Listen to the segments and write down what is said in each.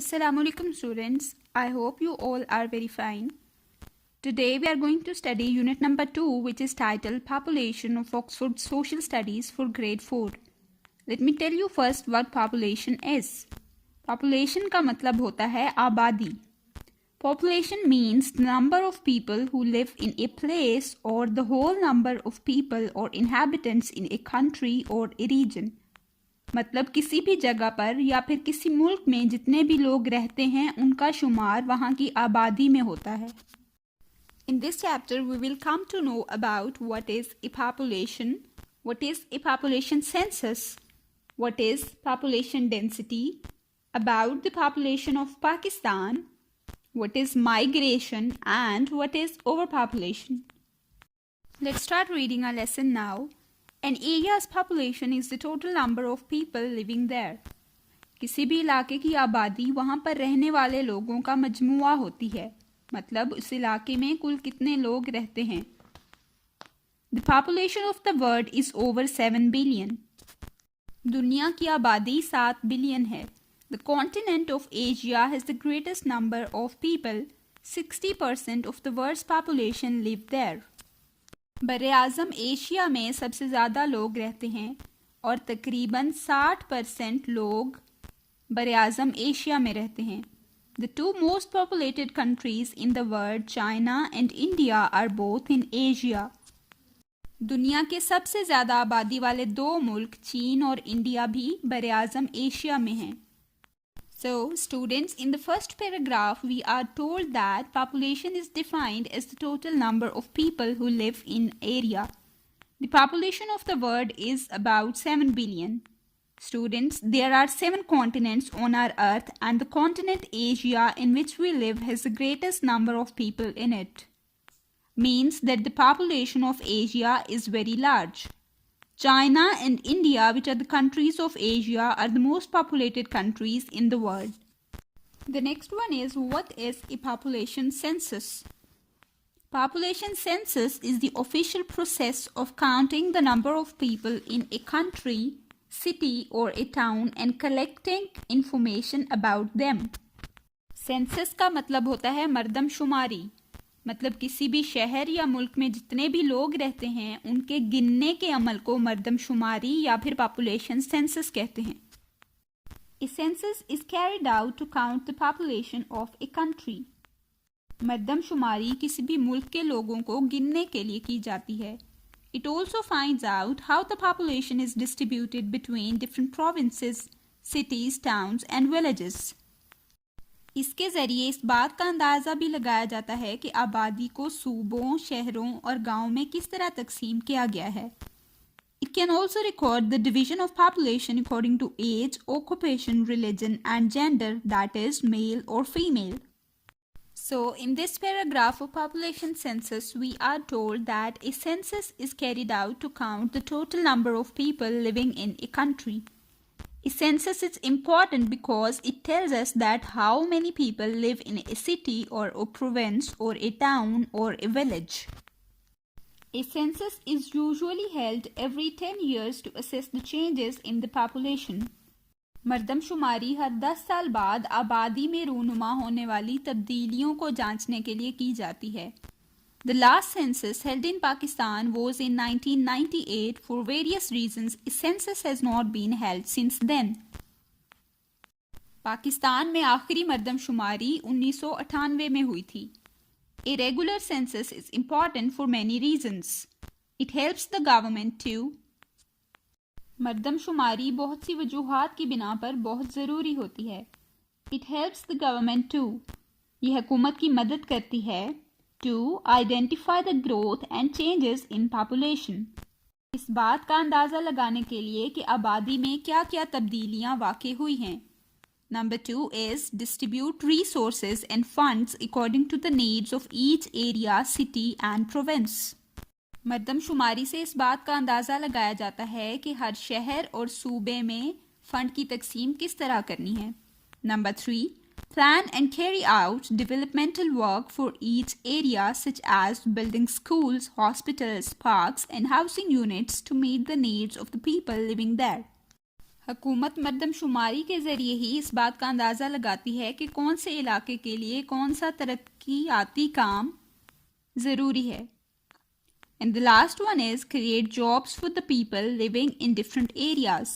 Assalamualaikum students. I hope you all are very fine. Today we are going to study unit number 2 which is titled Population of Oxford Social Studies for grade 4. Let me tell you first what population is. Population का मतलब होता है आबादी. Population means the number of people who live in a place or the whole number of people or inhabitants in a country or a region. मतलब किसी भी जगह पर या फिर किसी मुल्क में जितने भी लोग रहते हैं उनका शुमार वहाँ की आबादी में होता है. In this chapter we will come to know about what is a population, what is a population census, what is population density, about the population of Pakistan, what is migration and what is overpopulation. Let's start reading our lesson now. An area's population is the total number of people living there. किसी भी इलाके की आबादी वहाँ पर रहने वाले लोगों का मजमुआ होती है, मतलब उस इलाके में कुल कितने लोग रहते हैं. The population of the world is over 7 billion. दुनिया की आबादी 7 बिलियन है. The continent of Asia has the greatest number of people. 60% of the world's population live there. बर-ए-आज़म एशिया में सबसे ज़्यादा लोग रहते हैं और तकरीबन 60% लोग बर-ए-आज़म एशिया में रहते हैं. The two most populated countries in the world, China and India, are both in Asia. दुनिया के सबसे ज़्यादा आबादी वाले दो मुल्क चीन और इंडिया भी बर-ए-आज़म एशिया में हैं. So, students, in the first paragraph, we are told that population is defined as the total number of people who live in area. The population of the world is about 7 billion. Students, there are 7 continents on our earth and the continent Asia in which we live has the greatest number of people in it. Means that the population of Asia is very large. China and India, which are the countries of Asia, are the most populated countries in the world. The next one is, what is a population census? Population census is the official process of counting the number of people in a country, city or a town and collecting information about them. Census का मतलब होता है मर्दमशुमारी. मतलब किसी भी शहर या मुल्क में जितने भी लोग रहते हैं उनके गिनने के अमल को मर्दमशुमारी या फिर पॉपुलेशन सेंसस कहते हैं. A census is carried out to count the population of a country. मर्दमशुमारी किसी भी मुल्क के लोगों को गिनने के लिए की जाती है. It also finds out how the population is distributed between different provinces, cities, towns and villages. इसके ज़रिए इस बात का अंदाज़ा भी लगाया जाता है कि आबादी को सूबों, शहरों और गाँव में किस तरह तकसीम किया गया है. It can also record the division of population according to age, occupation, religion and gender, that is male or female. So, in this paragraph of population census, we are told that a census is carried out to count the total number of people living in a country. A census is important because it tells us that how many people live in a city or a province or a town or a village. A census is usually held every 10 years to assess the changes in the population. मर्दमशुमारी हर 10 साल बाद आबादी में रूनुमा होने वाली तब्दीलियों को जांचने के लिए की जाती है. The last census held in Pakistan was in 1998. For various reasons, a census has not been held since then. Pakistan में आखिरी मर्दमशुमारी 1998 में हुई थी. A regular census is important for many reasons. It helps the government to. मर्दमशुमारी बहुत सी वजूहात की बिना पर बहुत ज़रूरी होती है. It helps the government to. यह हुकूमत की मदद करती है. To identify the growth and changes in population. इस बात का अंदाज़ा लगाने के लिए कि आबादी में क्या क्या तब्दीलियाँ वाक़ई हुई हैं. Number 2 is distribute resources and funds according to the needs of each area, city and province. मर्दमशुमारी से इस बात का अंदाज़ा लगाया जाता है कि हर शहर और सूबे में फ़ंड की तकसीम किस तरह करनी है. Number 3, plan and carry out developmental work for each area such as building schools, hospitals, parks and housing units to meet the needs of the people living there. हुकूमत मरदमशुमारी के ज़रिए ही इस बात का अंदाज़ा लगाती है कि कौन से इलाके के लिए कौन सा तरक्याती काम ज़रूरी है। And the last one is create jobs for the people living in different areas.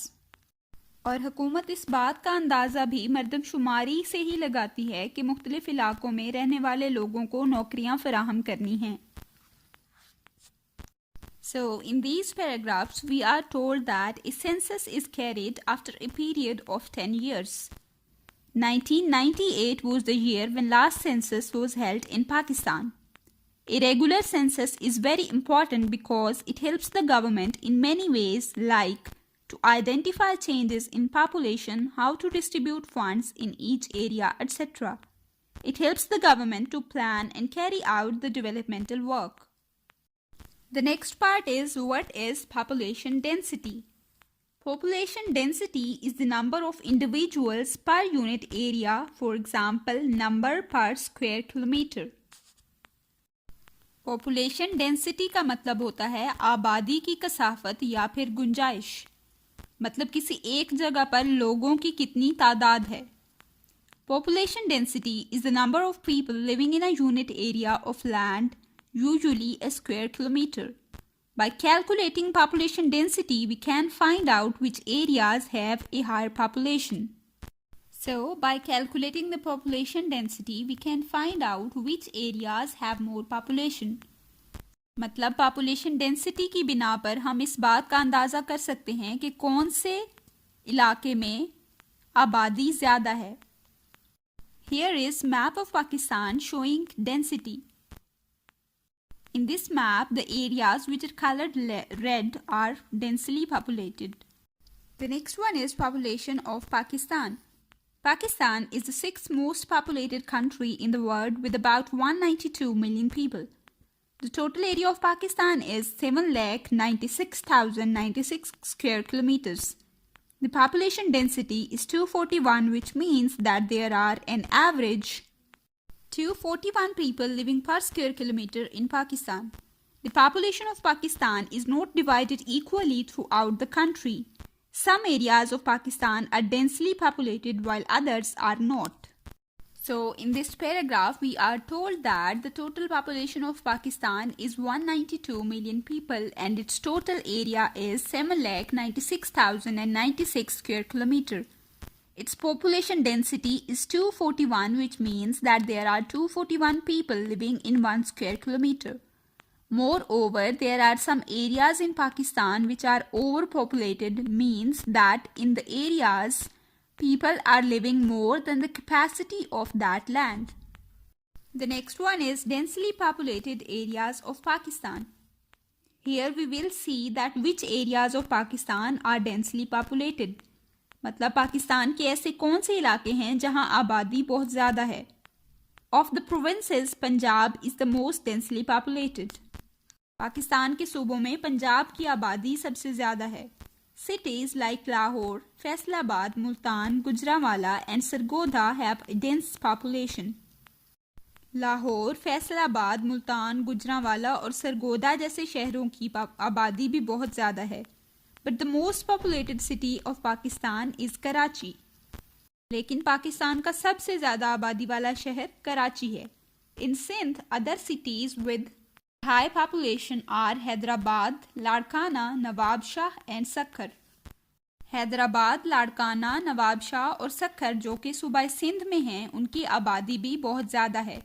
और हुकूमत इस बात का अंदाज़ा भी मरदमशुमारी से ही लगाती है कि मुख्तलिफ इलाकों में रहने वाले लोगों को नौकरियां फराहम करनी हैं। So, in these paragraphs, we are told that a census is carried after a period of 10 years. 1998 was the year when last census was held in Pakistan. A regular census is very important because it helps the government in many ways, like to identify changes in population, how to distribute funds in each area, etc. It helps the government to plan and carry out the developmental work. The next part is what is population density. Population density is the number of individuals per unit area, for example, number per square kilometer. Population density का मतलब होता है आबादी की कसाफत या फिर गुंजाइश, मतलब किसी एक जगह पर लोगों की कितनी तादाद है। Population density is the number of people living in a unit area of land, usually a square kilometer. By calculating population density, we can find out which areas have a higher population. So, by calculating the population density, we can find out which areas have more population. मतलब population density की बिना पर हम इस बात का अंदाज़ा कर सकते हैं कि कौन से इलाके में आबादी ज़्यादा है। Here is map of Pakistan showing density. In this map, the areas which are colored red are densely populated. The next one is population of Pakistan. Pakistan is the sixth most populated country in the world with about 192 million people. The total area of Pakistan is 7,96,096 square kilometers. The population density is 241, which means that there are an average 241 people living per square kilometer in Pakistan. The population of Pakistan is not divided equally throughout the country. Some areas of Pakistan are densely populated while others are not. So, in this paragraph, we are told that the total population of Pakistan is 192 million people and its total area is 7,96,096 square kilometer. Its population density is 241, which means that there are 241 people living in 1 square kilometer. Moreover, there are some areas in Pakistan which are overpopulated, means that in the areas people are living more than the capacity of that land. The next one is densely populated areas of Pakistan. Here we will see that which areas of Pakistan are densely populated. मतलब पाकिस्तान के ऐसे कौन से इलाके हैं जहां आबादी बहुत ज़्यादा है। Of the provinces, Punjab is the most densely populated. Pakistan के सूबों में पंजाब की आबादी सबसे ज़्यादा है। Cities like Lahore, Faisalabad, Multan, Gujranwala and Sargodha have a dense population. Lahore, Faisalabad, Multan, Gujranwala और सरगोदा जैसे शहरों की आबादी भी बहुत ज़्यादा है। But the most populated city of Pakistan is Karachi. लेकिन पाकिस्तान का सबसे ज़्यादा आबादी वाला शहर कराची है। In Sindh, other cities with high population are Hyderabad, Ladkana, Nawabshah and Sakkar. Hyderabad, Larkana, Nawabshah और सक्खर जो कि सूबा सिंध में हैं, उनकी आबादी भी बहुत ज़्यादा है।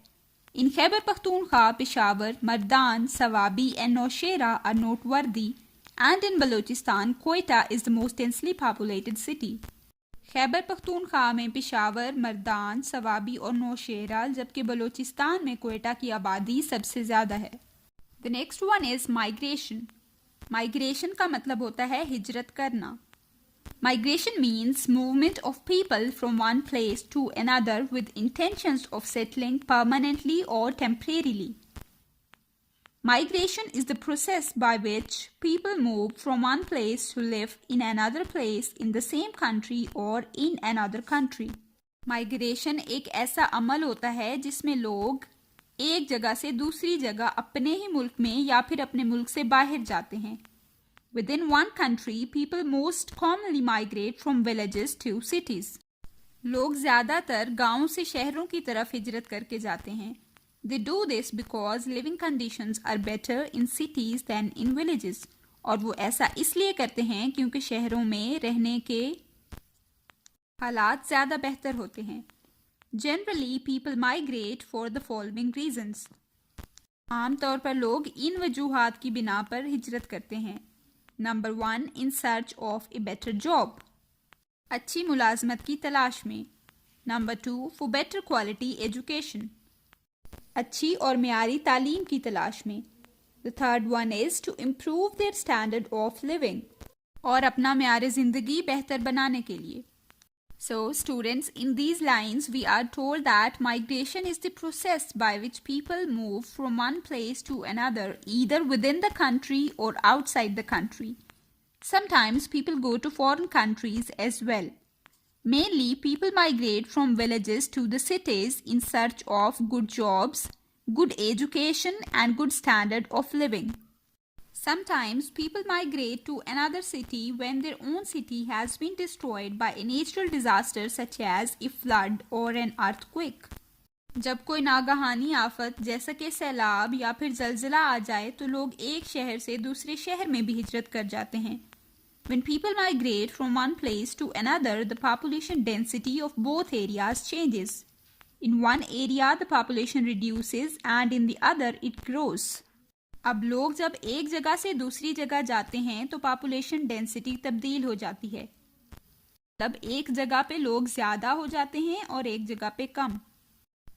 In Khyber Pakhtunkhwa, Peshawar, Mardan, Sawabi and Nowshera are noteworthy, and in Balochistan, Quetta is the most densely populated city. Khyber Pakhtunkhwa में पेशावर, मर्दान, सवाबी और नौशेरा, जबकि बलोचिस्तान में क्वेटा की आबादी सबसे ज़्यादा है। The next one is migration. Migration का मतलब होता है हिजरत करना। Migration means movement of people from one place to another with intentions of settling permanently or temporarily. Migration is the process by which people move from one place to live in another place in the same country or in another country. Migration एक ऐसा अमल होता है जिसमें लोग एक जगह से दूसरी जगह अपने ही मुल्क में या फिर अपने मुल्क से बाहर जाते हैं। Within one country, people most commonly migrate from villages to cities. लोग ज़्यादातर गांवों से शहरों की तरफ हिजरत करके जाते हैं. They do this because living conditions are better in cities than in villages. और वो ऐसा इसलिए करते हैं क्योंकि शहरों में रहने के हालात ज़्यादा बेहतर होते हैं. Generally, people migrate for the following reasons. आमतौर पर लोग इन वजूहात की बिना पर हिजरत करते हैं. Number 1, in search of a better job. अच्छी मुलाजमत की तलाश में. Number 2, for better quality education. अच्छी और मियारी तालीम की तलाश में. The third one is to improve their standard of living. और अपना मियार ज़िंदगी बेहतर बनाने के लिए. So, students, in these lines, we are told that migration is the process by which people move from one place to another, either within the country or outside the country. Sometimes people go to foreign countries as well. Mainly, people migrate from villages to the cities in search of good jobs, good education, and good standard of living. Sometimes people migrate to another city when their own city has been destroyed by a natural disaster such as a flood or an earthquake. जब कोई नागहानी आफत जैसा कि सैलाब या फिर जलजिला आ जाए तो लोग एक शहर से दूसरे शहर में भी हिजरत कर जाते हैं. When people migrate from one place to another, the population density of both areas changes. In one area, the population reduces and in the other, it grows. अब लोग जब एक जगह से दूसरी जगह जाते हैं तो पॉपुलेशन डेंसिटी तब्दील हो जाती है. तब एक जगह पे लोग ज़्यादा हो जाते हैं और एक जगह पे कम.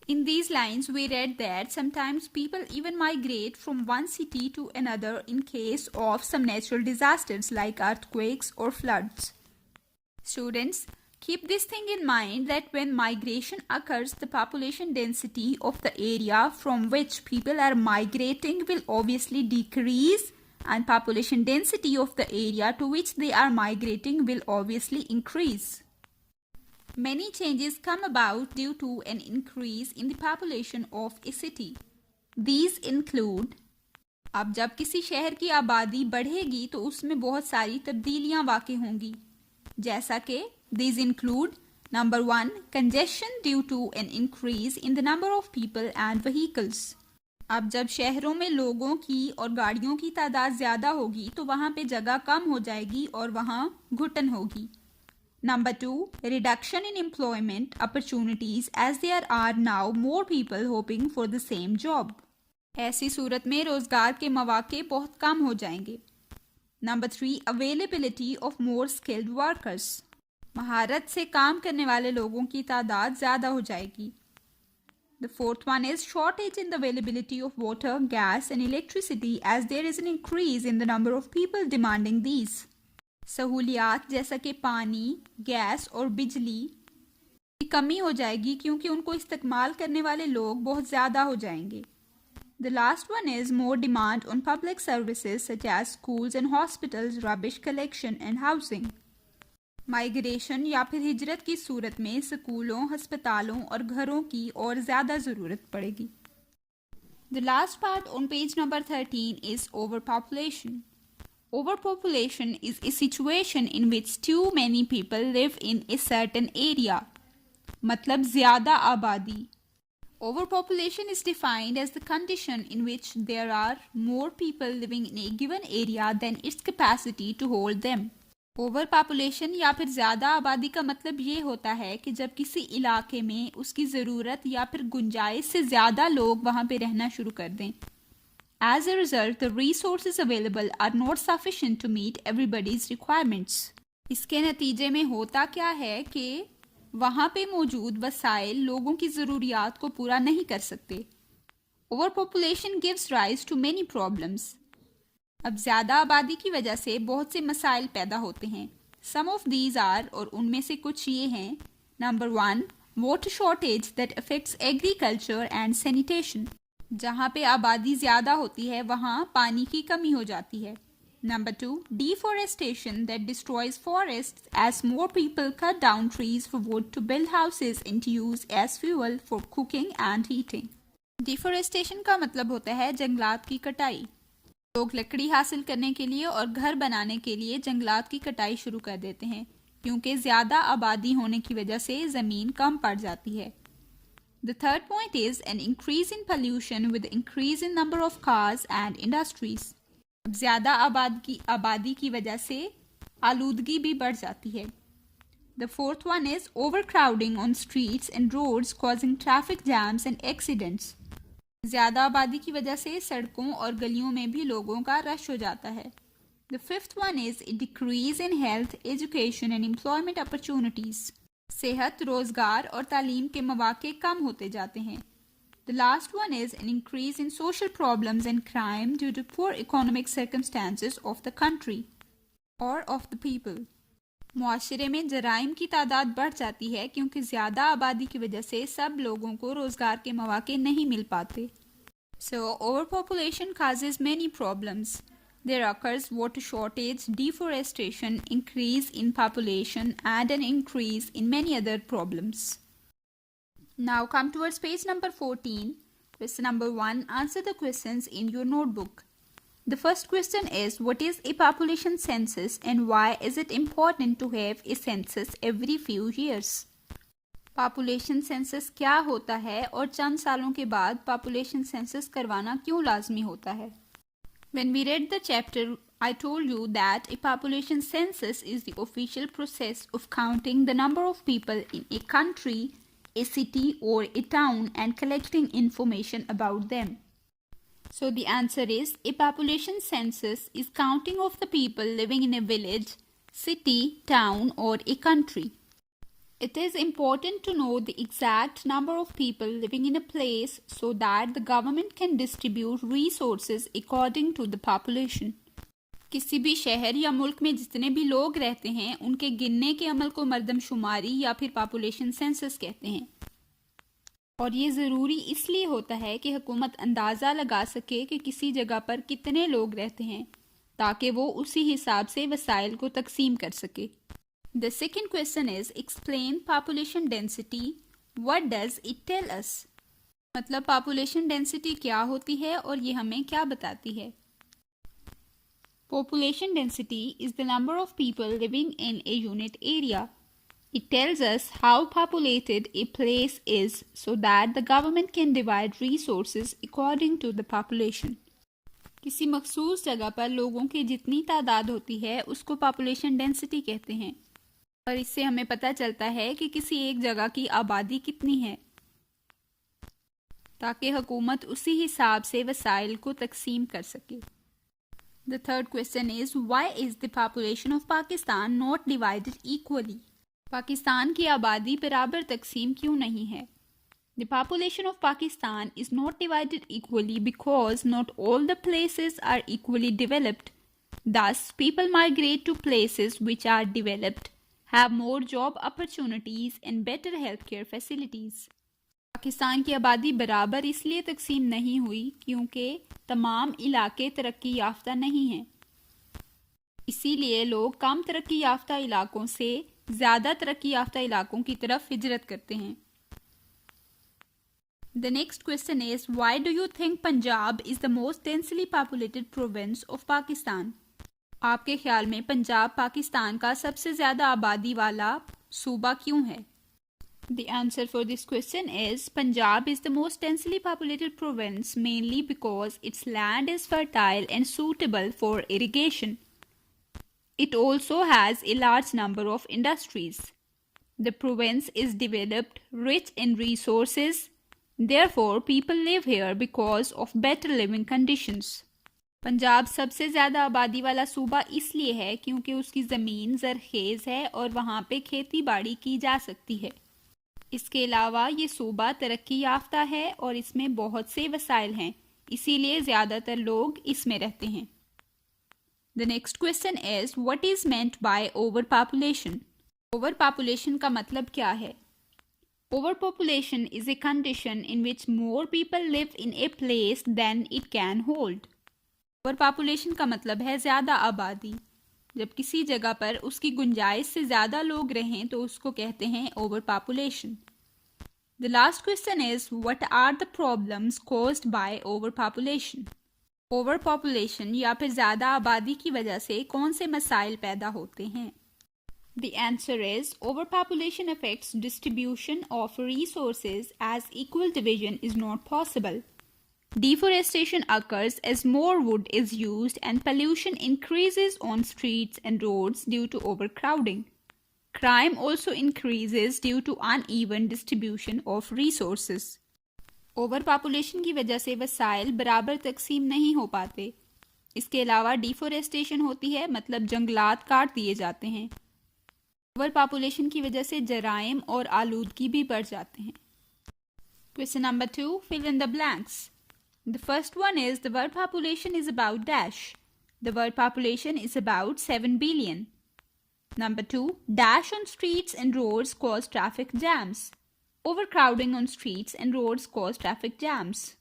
In these lines, we read that sometimes people even migrate from one city to another in case of some natural disasters like earthquakes or floods. Students, keep this thing in mind that when migration occurs, the population density of the area from which people are migrating will obviously decrease and population density of the area to which they are migrating will obviously increase. Many changes come about due to an increase in the population of a city. These include अब जब किसी शहर की आबादी बढ़ेगी तो उसमें बहुत सारी तब्दीलियां वाक़ई होंगी. जैसा कि these include number 1, congestion due to an increase in the number of people and vehicles. अब जब शहरों में लोगों की और गाड़ियों की तादाद ज़्यादा होगी तो वहाँ पे जगह कम हो जाएगी और वहाँ घुटन होगी. Number 2, reduction in employment opportunities as there are now more people hoping for the same job. ऐसी सूरत में रोज़गार के मौके बहुत कम हो जाएंगे. Number 3, availability of more skilled workers. महारत से काम करने वाले लोगों की तादाद ज़्यादा हो जाएगी. The fourth one is shortage in the availability of water, gas and electricity as there is an increase in the number of people demanding these. सहूलियात जैसा कि पानी, गैस और बिजली की कमी हो जाएगी क्योंकि उनको इस्तेमाल करने वाले लोग बहुत ज़्यादा हो जाएंगे. The last one is more demand on public services such as schools and hospitals, rubbish collection and housing. Migration या फिर हिजरत की सूरत में स्कूलों, अस्पतालों और घरों की और ज़्यादा ज़रूरत पड़ेगी. The last part on page number 13 is overpopulation. Overpopulation is a situation in which too many people live in a certain area. मतलब ज़्यादा आबादी. Overpopulation is defined as the condition in which there are more people living in a given area than its capacity to hold them. Overpopulation या फिर ज़्यादा आबादी का मतलब ये होता है कि जब किसी इलाके में उसकी ज़रूरत या फिर गुंजाइश से ज़्यादा लोग वहाँ पे रहना शुरू कर दें. As a result, the resources available are not sufficient to meet everybody's requirements. इसके नतीजे में होता क्या है कि वहाँ पे मौजूद वसाइल लोगों की ज़रूरियात को पूरा नहीं कर सकते. Overpopulation gives rise to many problems. अब ज़्यादा आबादी की वजह से बहुत से मसाइल पैदा होते हैं. Some of these are और उनमें से कुछ ये हैं. Number 1, water shortage that affects agriculture and sanitation. जहाँ पे आबादी ज़्यादा होती है वहाँ पानी की कमी हो जाती है. Number 2, deforestation that destroys forests as more people cut down trees for wood to build houses and to use as fuel for cooking and heating. Deforestation का मतलब होता है जंगलात की कटाई. लोग लकड़ी हासिल करने के लिए और घर बनाने के लिए जंगलात की कटाई शुरू कर देते हैं क्योंकि ज़्यादा आबादी होने की वजह से ज़मीन कम पड़ जाती है. The third point is an increase in pollution with increase in number of cars and industries. अब ज़्यादा आबादी की वजह से आलूदगी भी बढ़ जाती है. The fourth one is overcrowding on streets and roads causing traffic jams and accidents. ज़्यादा आबादी की वजह से सड़कों और गलियों में भी लोगों का रश हो जाता है. The fifth one is a decrease in health, education and employment opportunities. सेहत, रोजगार और तालीम के मौके कम होते जाते हैं. The last one is an increase in social problems and crime due to poor economic circumstances of the country or of the people. मुआशरे में जराइम की तादाद बढ़ जाती है क्योंकि ज़्यादा आबादी की वजह से सब लोगों को रोज़गार के मौके नहीं मिल पाते. So, overpopulation causes many problems. There occurs water shortage, deforestation, increase in population, and an increase in many other problems. Now come towards page number 14. Question number 1. Answer the questions in your notebook. The first question is, what is a population census and why is it important to have a census every few years? Population census क्या होता है और चंद सालों के बाद population census करवाना क्यों लाजमी होता है? When we read the chapter, I told you that a population census is the official process of counting the number of people in a country, a city or a town and collecting information about them. So the answer is, a population census is counting of the people living in a village, city, town or a country. It is important to know the exact number of people living in a place so that the government can distribute resources according to the population. किसी भी शहर या मुल्क में जितने भी लोग रहते हैं उनके गिनने के अमल को मर्दमशुमारी या फिर पॉपुलेशन सेंसस कहते हैं. और ये ज़रूरी इसलिए होता है कि हुकूमत अंदाज़ा लगा सके कि किसी जगह पर कितने लोग रहते हैं ताकि वो उसी हिसाब से वसाइल को तकसीम कर सके. The second question is, explain population density. What does it tell us? मतलब population density क्या होती है और ये हमें क्या बताती है? Population density is the number of people living in a unit area. It tells us how populated a place is so that the government can divide resources according to the population. किसी मखसूस जगह पर लोगों की जितनी तादाद होती है उसको population density कहते हैं और इससे हमें पता चलता है कि किसी एक जगह की आबादी कितनी है ताकि हुकूमत उसी हिसाब से वसाइल को तकसीम कर सके. The third question is, why is the population of Pakistan not divided equally? Pakistan की आबादी बराबर तकसीम क्यों नहीं है? The population of Pakistan is not divided equally because not all the places are equally developed. Thus, people migrate to places which are developed, have more job opportunities and better healthcare facilities. Pakistan की आबादी बराबर इसलिए तकसीम नहीं हुई क्योंकि तमाम इलाके तरक्की याफ्ता नहीं हैं. इसीलिए लोग कम तरक्की याफ्ता इलाकों से ज़्यादा तरक्की याफ्ता इलाकों की तरफ हिजरत करते हैं. The next question is, why do you think Punjab is the most densely populated province of Pakistan? आपके ख्याल में पंजाब पाकिस्तान का सबसे ज़्यादा आबादी वाला सूबा क्यों है? The answer for this question is, Punjab is the most densely populated province mainly because its land is fertile and suitable for irrigation. It also has a large number of industries. The province is developed, rich in resources. Therefore, people live here because of better living conditions. Punjab सबसे ज़्यादा आबादी वाला सूबा इसलिए है क्योंकि उसकी ज़मीन ज़रखेज़ है और वहाँ पे खेती बाड़ी की जा सकती है. इसके अलावा ये सूबा तरक्की याफ्ता है और इसमें बहुत से वसाइल हैं, इसीलिए ज़्यादातर लोग इसमें रहते हैं. The next question is, what is meant by overpopulation? Overpopulation का मतलब क्या है? Overpopulation is a condition in which more people live in a place than it can hold. ओवरपॉपुलेशन का मतलब है ज़्यादा आबादी. जब किसी जगह पर उसकी गुंजाइश से ज़्यादा लोग रहें तो उसको कहते हैं ओवरपॉपुलेशन. The last question is, what are the problems caused by overpopulation? Over population या फिर ज़्यादा आबादी की वजह से कौन से मसाइल पैदा होते हैं? The answer is overpopulation affects distribution of resources as equal division is not possible. Deforestation occurs as more wood is used and pollution increases on streets and roads due to overcrowding. Crime also increases due to uneven distribution of resources. ओवरपॉपुलेशन की वजह से वसाइल बराबर तकसीम नहीं हो पाते. इसके अलावा डिफोरेस्टेशन होती है, मतलब जंगलात काट दिए जाते हैं. ओवरपॉपुलेशन की वजह से जराइम और आलूदगी भी बढ़ जाते हैं. Question number 2. Fill in the blanks. The first one is the world population is about dash. The world population is about 7 billion. Number 2. Dash on streets and roads cause traffic jams. Overcrowding on streets and roads cause traffic jams.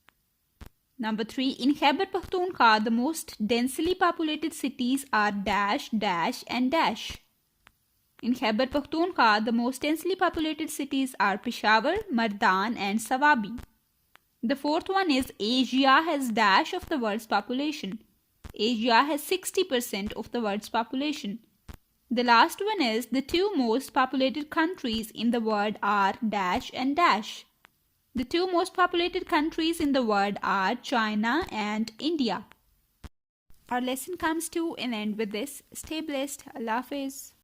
Number 3. In Khyber Pakhtunkhwa, the most densely populated cities are dash, dash and dash. In Khyber Pakhtunkhwa, the most densely populated cities are Peshawar, Mardan and Sawabi. The fourth one is Asia has dash of the world's population. Asia has 60% of the world's population. The last one is the two most populated countries in the world are dash and dash. The two most populated countries in the world are China and India. Our lesson comes to an end with this. Stay blessed. Allah Hafiz.